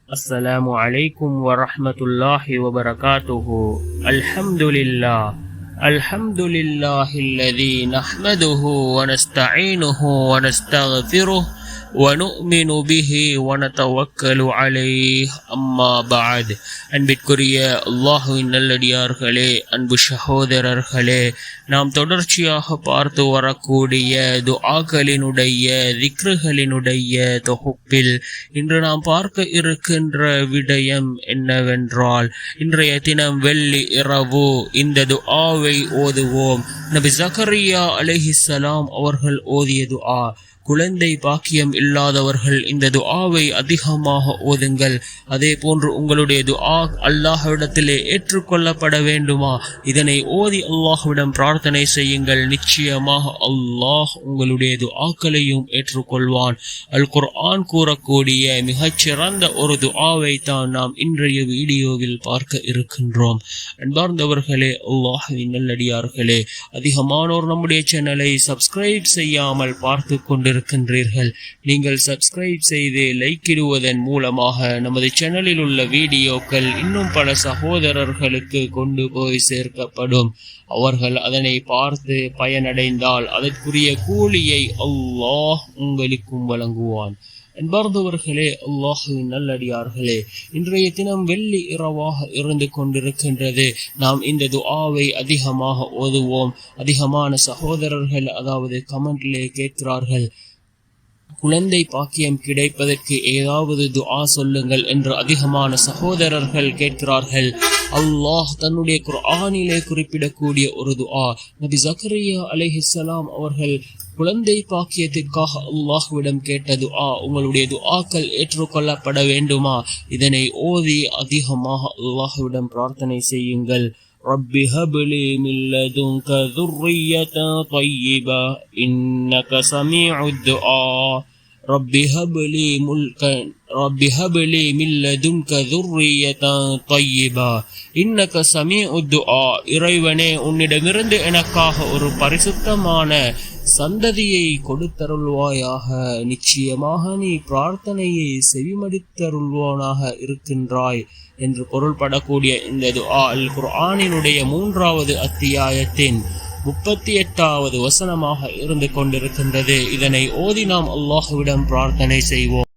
السلام عليكم ورحمة الله وبركاته. الحمد لله الذي نحمده ونستعينه ونستغفره ونؤمن به ونتوكل عليه. أما بعد. அன்பிற்குரிய அல்லாஹ்வின் நல்லடியார்களே, அன்பு சகோதரர்களே, நாம் தொடர்ச்சியாக பார்த்து வரக்கூடிய துஆக்களினுடைய திக்ருகளினுடைய தொகுப்பில் இன்று நாம் பார்க்க இருக்கின்ற விடயம் என்னவென்றால், இன்றைய தினம் வெள்ளி இரவு இந்த துஆவை ஓதுவோம். நபி ஜக்கரியா அலைஹிஸ்ஸலாம் அவர்கள் ஓதிய துஆ. குழந்தை பாக்கியம் இல்லாதவர்கள் இந்த துஆவை அதிகமாக ஓதுங்கள். அதே போன்று உங்களுடைய துஆ அல்லாஹ்விடத்திலே ஏற்றுக்கொள்ளப்பட வேண்டுமா, இதனை ஓதி அல்லாஹ்விடம் பிரார்த்தனை செய்யுங்கள். நிச்சயமாக அல்லாஹ் உங்களுடைய துஆக்களையும் ஏற்றுக்கொள்வான். அல் குர்ஆன் கூறக்கூடிய மிகச்சிறந்த ஒரு துஆவை தான் நாம் இன்றைய வீடியோவில் பார்க்க இருக்கின்றோம். அன்பார்ந்தவர்களே, அல்லாஹ்வின் நல்லடியார்களே, அதிகமானோர் நம்முடைய சேனலை சப்ஸ்கிரைப் செய்யாமல் பார்த்து கொண்டு இருக்கின்றீர்கள். நீங்கள் சப்ஸ்கிரைப் செய்து லைக் இடுவதன் மூலமாக நமது சேனலில் உள்ள வீடியோக்கள் இன்னும் பல சகோதரர்களுக்கு கொண்டு போய் சேர்க்கப்படும். அவர்கள் அதனை பார்த்து பயனடைந்தால் அதற்குரிய கூலியை அல்லாஹ் உங்களுக்கும் வழங்குவான். அன்பார்ந்தவர்களே, அல்லாஹ்வின் நல்லடியார்களே, இன்றைய தினம் வெள்ளி இரவாக இருந்து கொண்டிருக்கின்றது. நாம் இந்த துஆவை அதிகமாக ஓதுவோம். அதிகமான சகோதரர்கள் அதாவது கமெண்ட்லே கேட்கிறார்கள், குழந்தை பாக்கியம் கிடைப்பதற்கு ஏதாவது துஆ சொல்லுங்கள் என்று அதிகமான சகோதரர்கள் கேட்கிறார்கள். அல்லாஹ் தன்னுடைய குர்ஆனிலே குறிப்பிடக்கூடிய ஒரு துஆ. நபி ஜக்கரியா அலைஹிஸ்ஸலாம் அவர்கள் குழந்தை பாக்கியத்திற்காக அல்லாஹ்விடம் கேட்ட துஆ. உங்களுடைய துஆக்கள் ஏற்றுக்கொள்ளப்பட வேண்டுமா, இதனை ஓதி அதிகமாக அல்லாஹ்விடம் பிரார்த்தனை செய்யுங்கள். رب هب لي من لدنك ذرية طيبة إنك سميع الدعاء رب هب لي من لدنك ذرية طيبة إنك سميع الدعاء. இறைவனே, உன்னிடமிருந்து எனக்காக ஒரு பரிசுத்தமான சந்ததியை கொடுத்தருள்வாயாக. நிச்சயமாக நீ பிரார்த்தனையை செவிமடித்தருள்வானாக இருக்கின்றாய் என்று பொருள்படக்கூடிய இந்த துஆ அல் குர்ஆனினுடைய 3வது அத்தியாயத்தின் 38வது வசனமாக இருந்து கொண்டிருக்கின்றது. இதனை ஓதி நாம் அல்லாஹ்விடம் பிரார்த்தனை செய்வோம்.